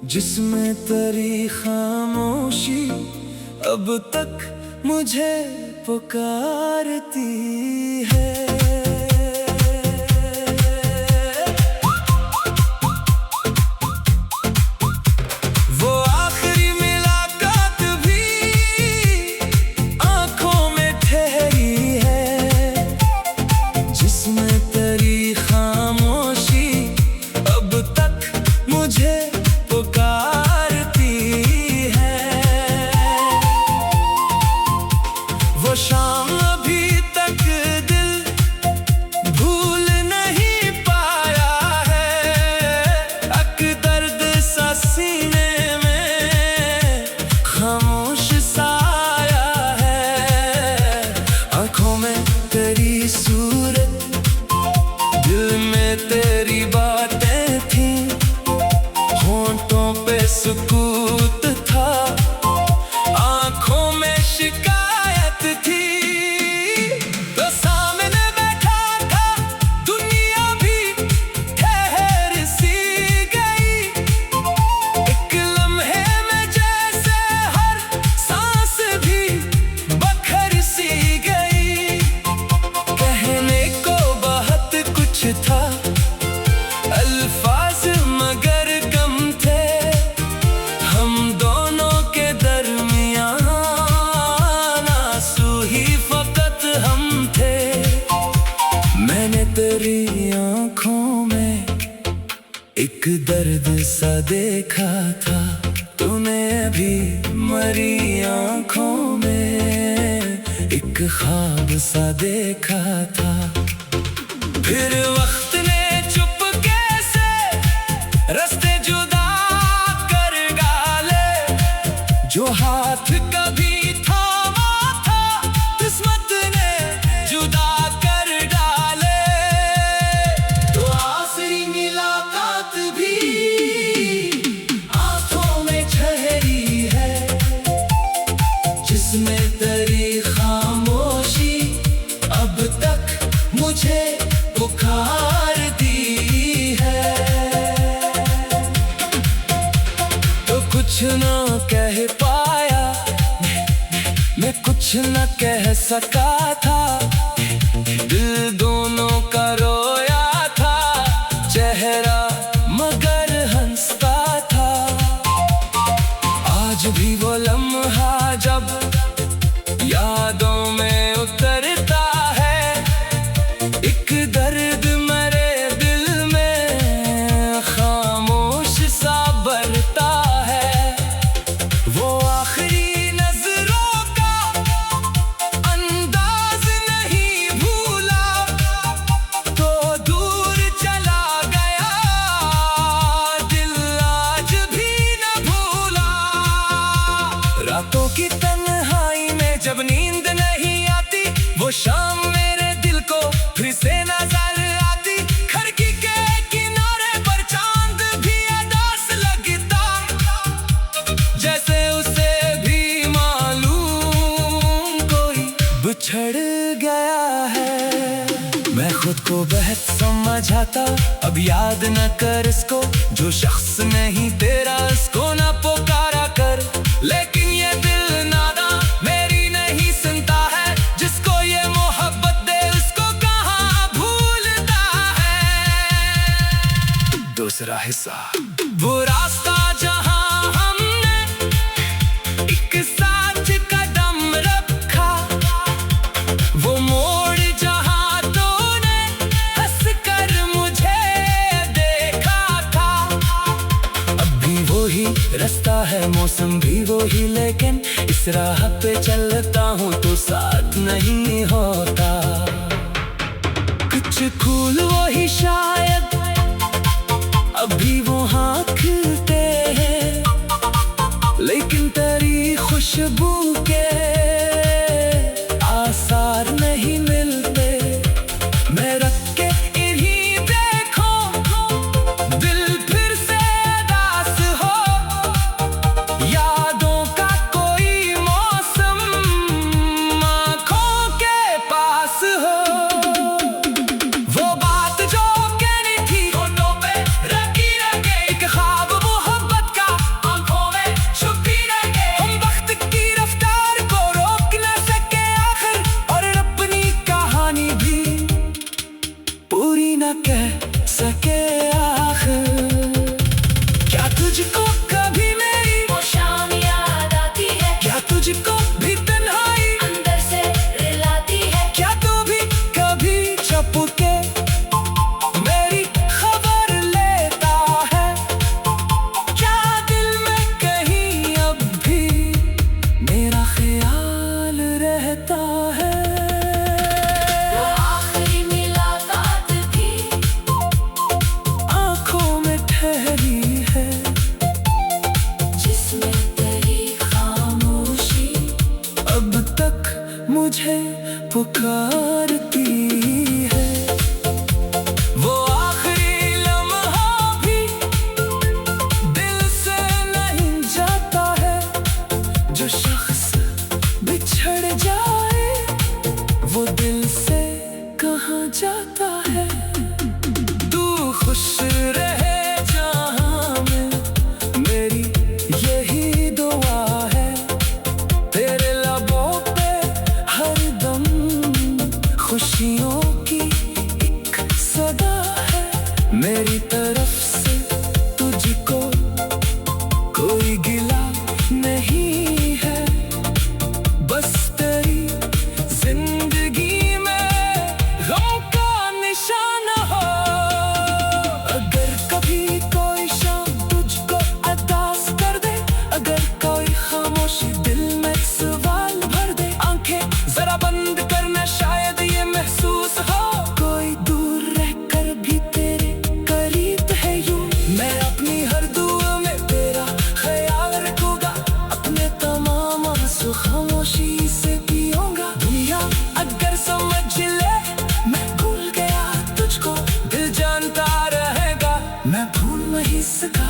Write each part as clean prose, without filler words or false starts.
जिसमें तेरी खामोशी अब तक मुझे पुकारती है। वो आखिरी मुलाकात भी आंखों में ठहरी है, जिसमें तेरी खामोशी अब तक मुझे पुकारती है। वो शाम अभी तक दिल भूल नहीं पाया है, अक दर्द सा सीने में खामोश साया है। आंखों में तेरी सूरत, दिल में तेरी बातें थी, होंठों पे सुकूत था, आंखों में शिकायत थी। तो सामने बैठा था दुनिया भी ठहर सी गई, एक लम्हे में जैसे हर सांस भी बखर सी गई। कहने को बहुत कुछ था, अल्फाज मगर कम थे, हम दोनों के दरमियान आंसू ही फकत हम थे। मैंने तेरी आंखों में एक दर्द सा देखा था, तूने भी मरी आंखों में एक ख्वाब सा देखा था। फिर वक्त ने चुपके से रास्ते जुदा कर डाले, जो हाथ कभी थामा था किस्मत ने जुदा कर डाले। तो आखिरी मुलाकात भी आंखों में ठहरी है, जिसमें तेरी खामोशी अब तक मुझे पुकारती है। तो कुछ ना कह पाया मैं, कुछ न कह सका था, दिल दोनों का रोया था, चेहरा मगर हंसता था। आज भी वो लम्हा जब यादों में उतरता है, एक दर्द मरे दिल में खामोश सा बरता है। वो आखिरी नजरों का अंदाज नहीं भूला, तो दूर चला गया दिल आज भी न भूला। रातों की तन्हाई में जब नींद नहीं आती, वो शाम मेरे दिल को फिर से नजर आती। खिड़की के किनारे पर चांद भी अदास लगता, जैसे उसे भी मालूम कोई बिछड़ गया है। मैं खुद को बहुत समझाता, अब याद न कर इसको, जो शख्स नहीं तेरा इसको ना पुकारा कर। लेकिन ये दिल नादा मेरी नहीं सुनता है, जिसको ये मोहब्बत दे उसको कहाँ भूलता है। दूसरा हिस्सा, वो रास्ता जहाँ हमने एक साथ कदम रखा, वो मोड़ जहाँ तूने हंस कर मुझे देखा था। अब भी वही रास्ता है, मौसम भी वही, लेकिन इस राह पे चलता हूँ तो साथ नहीं होता। कुछ फूल वही शायद अभी वो हाँकते हैं, लेकिन तेरी खुशबू के आसार नहीं मिलते। मैं रख के इन्हीं देखो दिल फिर से उदास हो, यादों का कोई मौसम आँखों के पास हो। वो बात जो कहनी थी होठों पे रखी रखे, एक ख्वाब मोहब्बत का मुझे पुकारती है। वो आखिरी लम्हा भी दिल से नहीं जाता है। जो शख्स बिछड़ जाए वो दिल से कहाँ जाता है। तू खुश रहे जहाँ में, मेरी यही दुआ है। तेरे लबों पे हरदम खुशियों की एक सदा है। मेरी तरफ से तुझको कोई गिला नहीं है। बस तेरी जिंदगी में गम का निशान हो। अगर कभी कोई शाम तुझको अदास कर दे, अगर कोई खामोशी दिल में सवाल भर दे, आंखें जरा बंद करना, शायद ये महसूस हो कोई दूर रहकर भी तेरे करीब है यूं। मैं अपनी हर दुआ में तेरा ख्याल रखूंगा, अपने तमाम आंसू खामोशी से पीऊंगा। दुनिया अगर समझ ले मैं भूल गया तुझको, दिल जानता रहेगा मैं भूल नहीं सका।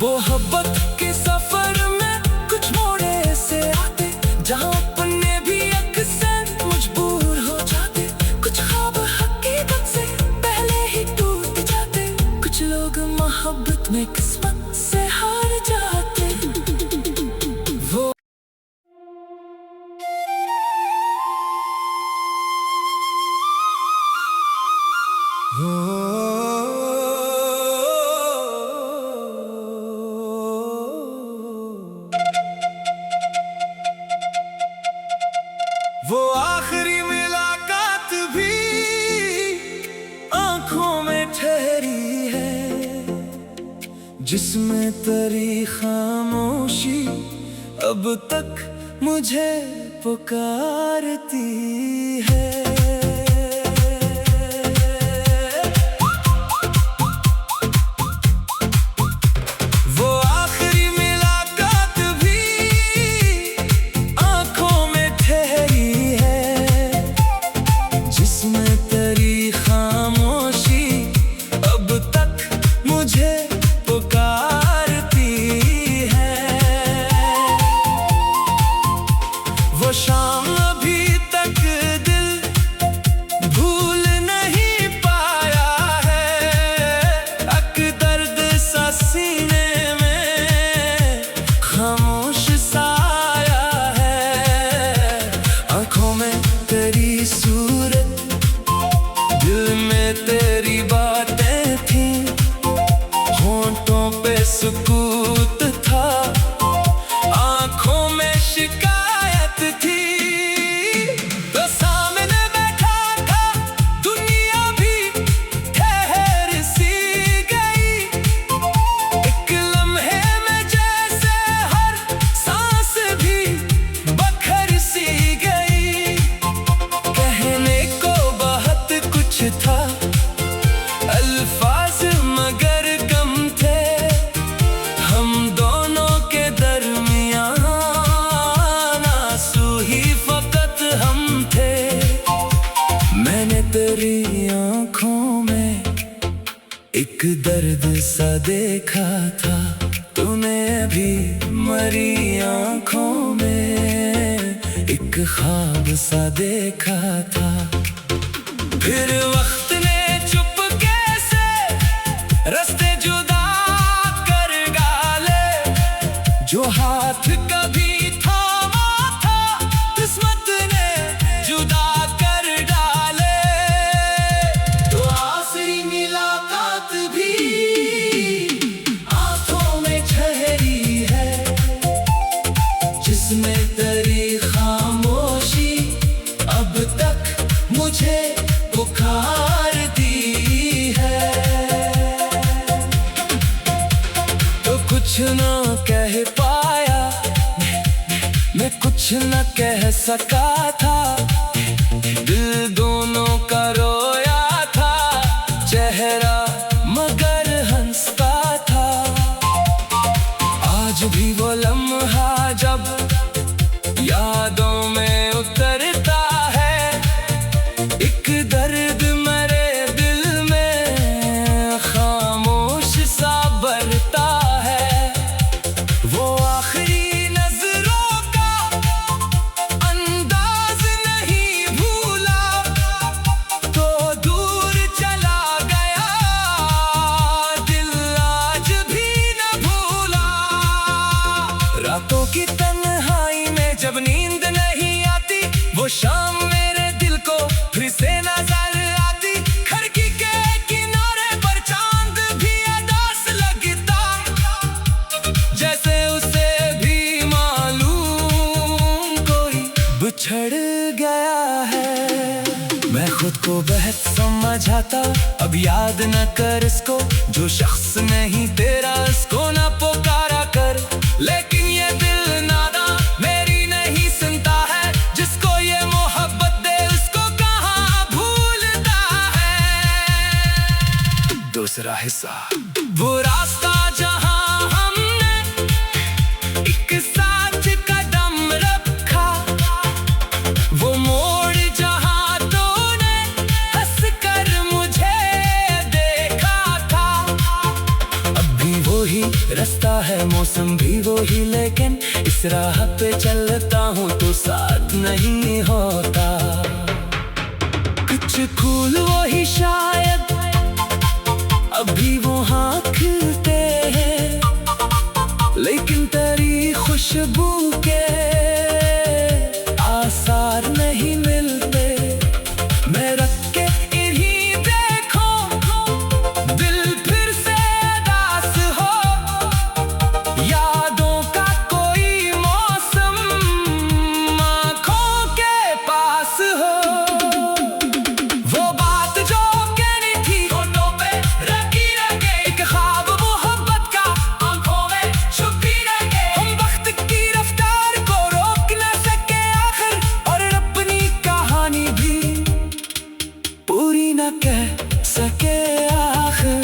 मोहब्बत के सफर में कुछ मोड़ ऐसे आते, जहाँ अपने भी अक्सर मजबूर हो जाते। कुछ ख्वाब हकीकत से पहले ही टूट जाते। कुछ लोग मोहब्बत में किस्मत से हार जाते। वो वो आखिरी मुलाकात भी आंखों में ठहरी है, जिसमें तेरी खामोशी अब तक मुझे पुकारती है। वो आखिरी मुलाकात भी आंखों में ठहरी है, जिसमें तेरी खामोशी अब तक मुझे पुकारती है। वो शाम अभी तक दिल भूल नहीं पाया है। अक दर्द सा सीने में खामोश साया है। आंखों में तेरी सूरत, दिल में तेरी बातें थी, होंठों पे सुकूत था, आंखों में शिकायत थी। तो सामने बैठा था दुनिया भी ठहर सी गई। एक लम्हे में जैसे हर सांस भी बखर सी गई। कहने को बहुत कुछ था, अल्फाज मगर कम थे। हम दोनों के दरमियान आंसू ही फकत हम थे। मैंने तेरी आंखों में एक दर्द सा देखा था, तूने भी मरी आंखों में एक ख्वाब सा देखा था। फिर वक्त ने चुपके से रास्ते जुदा कर डाले। जो हाथ कभी थामा था किस्मत ने जुदा कर डाले। तो आखिरी मुलाकात भी आंखों में ठहरी है, जिसमें तेरी खामोशी अब तक मुझे पुकारती है। तो कुछ ना कह पाया मैं, कुछ न कह सका था। दिल दोनों का रोया था, चेहरा मगर हंसता था। आज भी वो लम्हा जब यादों में वो शाम मेरे दिल को फिर से नजर आती, खिड़की के किनारे पर चांद भी अदास लगता, जैसे उसे भी मालूम कोई बिछड़ गया है। मैं खुद को बहुत समझाता, अब याद न कर इसको, जो शख्स नहीं तेरा इसको न पुकारा कर। लेकिन ये दिल नादा मेरी नहीं सुनता है, जिसको ये मोहब्बत दे उसको कहाँ भूलता है। दूसरा हिस्सा। वो रास्ता जहाँ हमने एक साथ कदम रखा, वो मोड़ जहाँ तूने हंस कर मुझे देखा था, अब भी वही रास्ता है, मौसम भी वही, लेकिन इस राह पे चलता हूँ तो साथ नहीं होता। कुछ फूल वही शायद अभी वहाँ खिलते हैं, लेकिन तेरी खुशबू के आसार नहीं मिलते। मैं रख के इन्हीं देखो दिल फिर से उदास हो, यादों का कोई मौसम आँखों के पास हो। वो बात जो कहनी थी होठों पे रखी रखे, एक ख्वाब मोहब्बत का आँखों में छुपी रखे। हम वक्त की रफ्तार को रोक न सके आखिर, और अपनी कहानी भी पूरी न कह सके आखिर।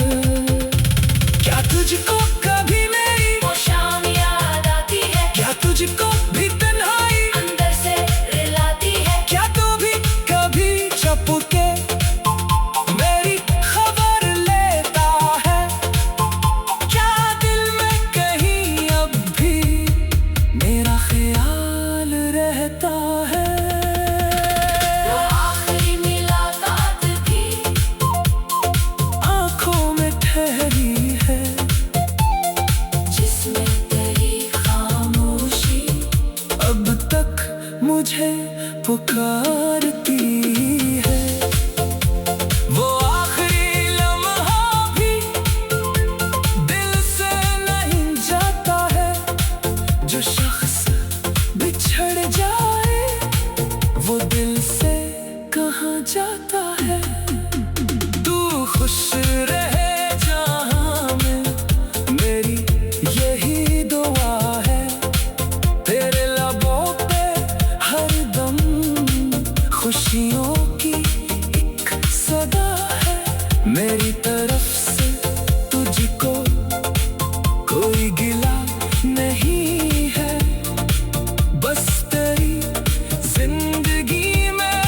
क्या तुझको कभी मेरी वो शाम याद आती है, क्या तुझको भी तन्हाई अंदर से रिलाती है। क्या तू भी कभी छुप के मेरी खबर लेता है? क्या दिल में कहीं अब भी मेरा ख्याल रहता है? वो आखिरी मुलाकात भी आंखों में ठहरी है, जिसमें तेरी खामोशी अब तक मुझे पुकारती है। वो आखिरी लम्हा भी दिल से नहीं जाता है, जो शख्स बिछड़ जाए वो दिल से कहाँ जाता है। तू खुश रहे जहाँ में, मेरी यही दुआ है। तेरे लबों पे हरदम खुशियों की एक सदा है, मेरी तरफ से तुझको कोई गिला नहीं है। बस तेरी जिंदगी में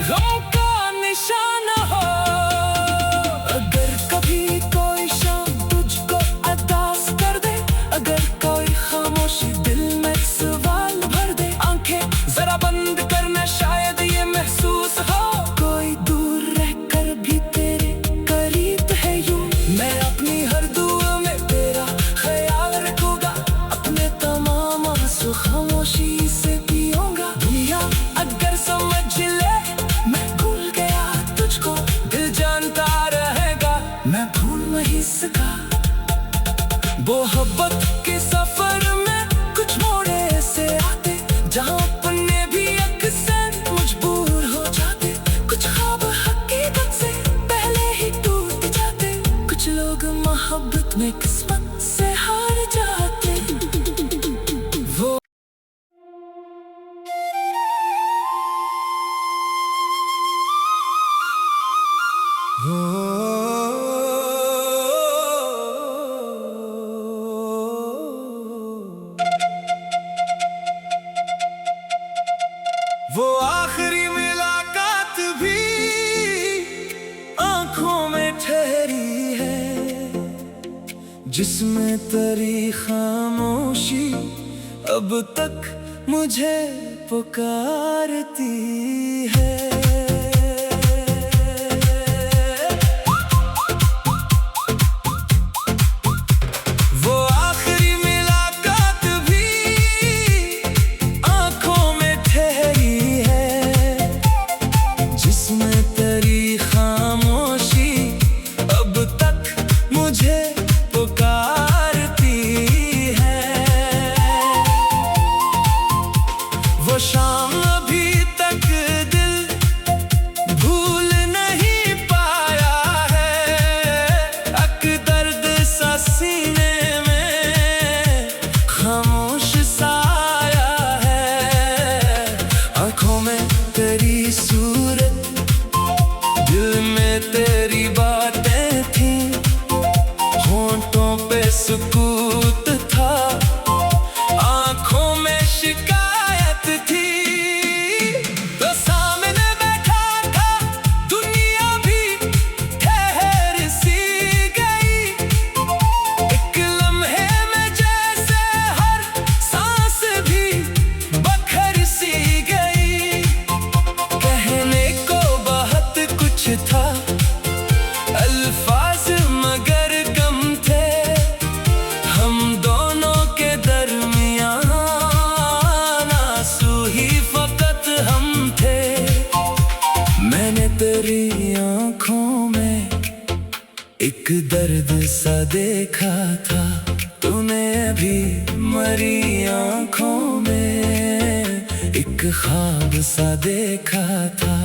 गम का निशान हो। अगर कभी कोई शाम तुझको अदास कर दे, अगर कोई खामोशी दिल में सवाल भर दे, आंखें जरा बंद करना, शायद ये महसूस हो कोई दूर रहकर भी तेरे करीब है यूं। मैं अपनी हर दुआ में तेरा ख्याल रखूंगा, अपने तमाम आंसू खामोशी से पीऊंगा। दुनिया अगर समझ ले मैं भूल गया तुझको, दिल जानता रहेगा मैं भूल नहीं सका। मोहब्बत के सफर में कुछ मोड़ ऐसे आते, जहाँ अपने भी अक्सर मजबूर हो जाते। कुछ ख्वाब हकीकत से पहले ही टूट जाते, कुछ लोग मोहब्बत में किस्मत से हार जाते। वो वो आखिरी मुलाकात भी आंखों में ठहरी है, जिसमें तेरी खामोशी अब तक मुझे पुकारती है। वो आखिरी मुलाकात भी आंखों में ठहरी है, वो शाम अभी तक दिल भूल नहीं पाया है। अक दर्द सा सीने में खामोश सा आया है। आंखों में तेरी सूरत, दिल में तेरी बातें थी, होंठों पे सुकूत था, आंखों में शिकायत थी। तो सामने बैठा था दुनिया भी ठहर सी गई। एक लम्हे में जैसे हर सांस भी बखर सी गई। कहने को बहुत कुछ था, अल्फाज मगर कम थे। हम दोनों के दरमियान आंसू ही फकत हम थे। मैंने तेरी आंखों में एक दर्द सा देखा था, तूने भी मरी आंखों में एक ख्वाब सा देखा था।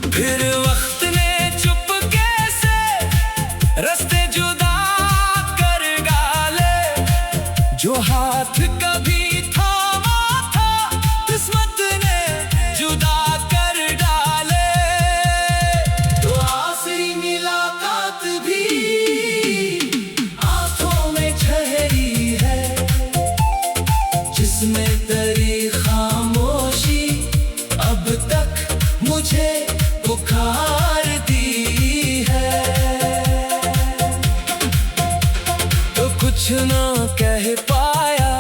फिर वक्त ने चुपके से रास्ते जुदा कर डाले। जो हाथ कभी थामा था, किस्मत ने जुदा कर डाले। तो आखिरी मुलाकात भी आंखों में ठहरी है, जिसमें तेरी खामोशी अब तक मुझे पुकार दी है। तो कुछ ना कह पाया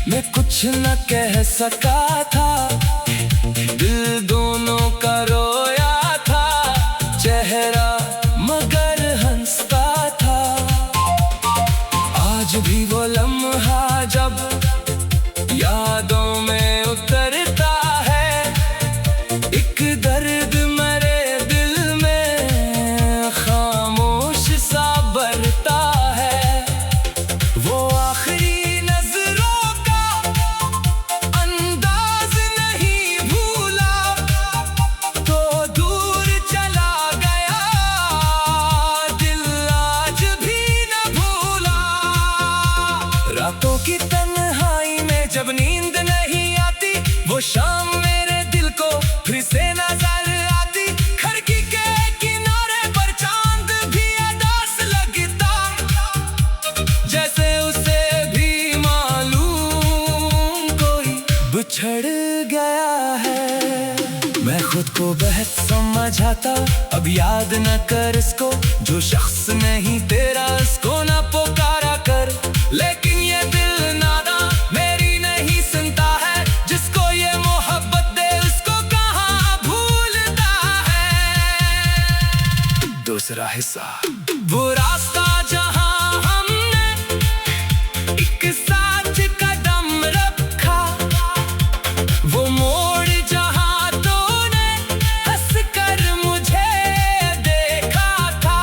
मैं, कुछ न कह सका था। दिल दोनों का रोया था, चेहरा मगर हंसता था। आज भी वो लम्हा जब यादों में उतरता है, एक दर्द मरे दिल में खामोश सा बरता है। वो आखिरी नजरों का अंदाज नहीं भूला, तो दूर चला गया दिल आज भी न भूला। रातों की तन्हाई में जब नींद नहीं आती, वो शाम मेरे दिल को फिर से नजर आती। खिड़की के किनारे पर चांद भी अदास लगता, जैसे उसे भी मालूम कोई बिछड़ गया है। मैं खुद को बहुत समझाता, अब याद न कर इसको, जो शख्स नहीं तेरा इसको न पुकारा कर। लेकिन ये दिल नादा मेरी नहीं सुनता है, जिसको ये मोहब्बत दे उसको कहाँ भूलता है। दूसरा हिस्सा, वो रास्ता जहाँ हमने एक साथ कदम रखा, वो मोड़ जहाँ तूने हंस कर मुझे देखा था।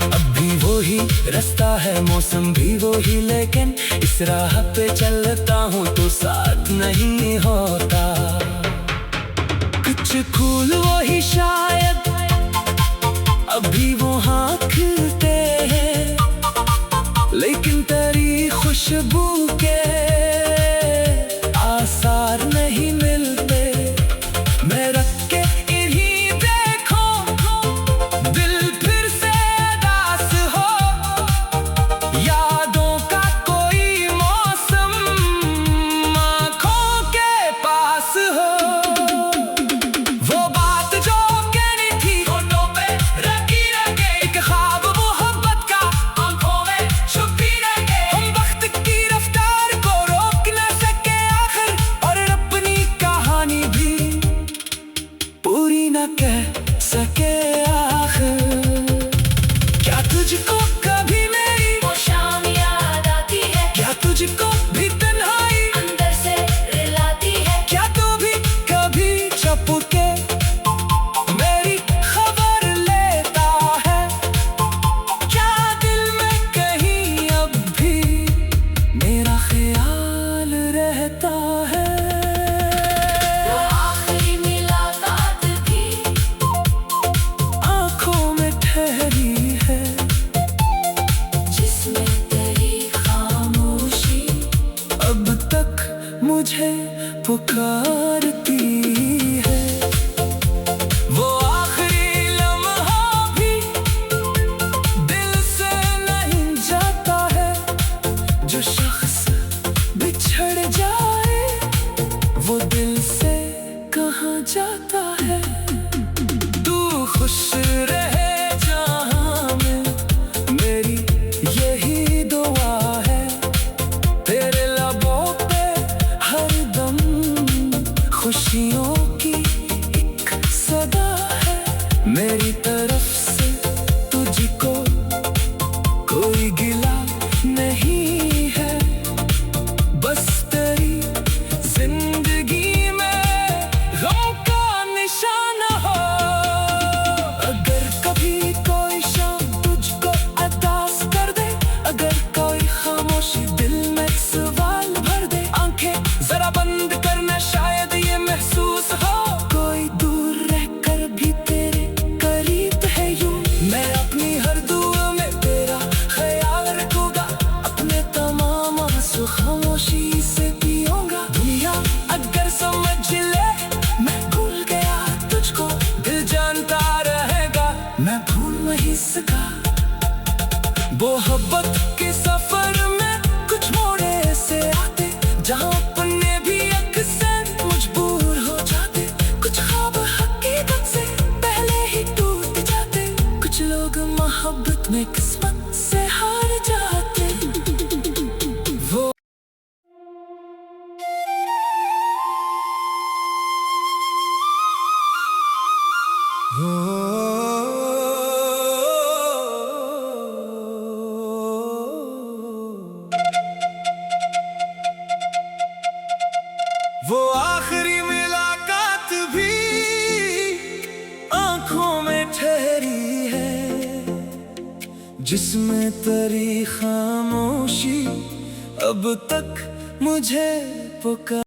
अब भी वही रास्ता है, मौसम भी वही, लेकिन इस राह पे चलता हूँ तो साथ नहीं होता। कुछ फूल वही शायद अभी वो हाँकते हैं, लेकिन तेरी खुशबू के आसार नहीं मिलते। मैं रख के इन्हीं देखो दिल फिर से उदास हो, यादों का कोई मौसम आँखों के पास हो। वो बात जो मुझे पुकारती है। वो आखिरी लम्हा भी दिल से नहीं जाता है। जो शख्स बिछड़ जाए वो दिल से कहाँ जाता है। तू खुश रहे जहाँ में, मेरी यही दुआ है। तेरे लबों पे हरदम खुशियों की एक सदा है। मेरी तरफ से तुझको कोई गिला नहीं है। बस तेरी जिंदगी में गम का निशान हो। अगर कभी कोई शाम तुझको अदास कर दे, अगर कोई खामोशी दिल में सवाल भर दे, आंखें जरा बंद करना, शायद ये महसूस हो कोई दूर रहकर भी तेरे करीब है यूं। मैं अपनी हर दुआ में तेरा ख्याल रखूंगा, अपने तमाम आंसू खामोशी से पीऊंगा। दुनिया अगर समझ ले मैं भूल गया तुझको, दिल जानता रहेगा मैं भूल नहीं सका। मोहब्बत के सफर में कुछ मोड़ ऐसे आते, जहाँ अपने भी अक्सर मजबूर हो जाते। कुछ ख्वाब हकीकत से पहले ही टूट जाते, कुछ लोग मोहब्बत में किस्मत से हार जाते। वो वो आखिरी मुलाकात भी आंखों में ठहरी है, जिसमें तेरी खामोशी अब तक मुझे पुकार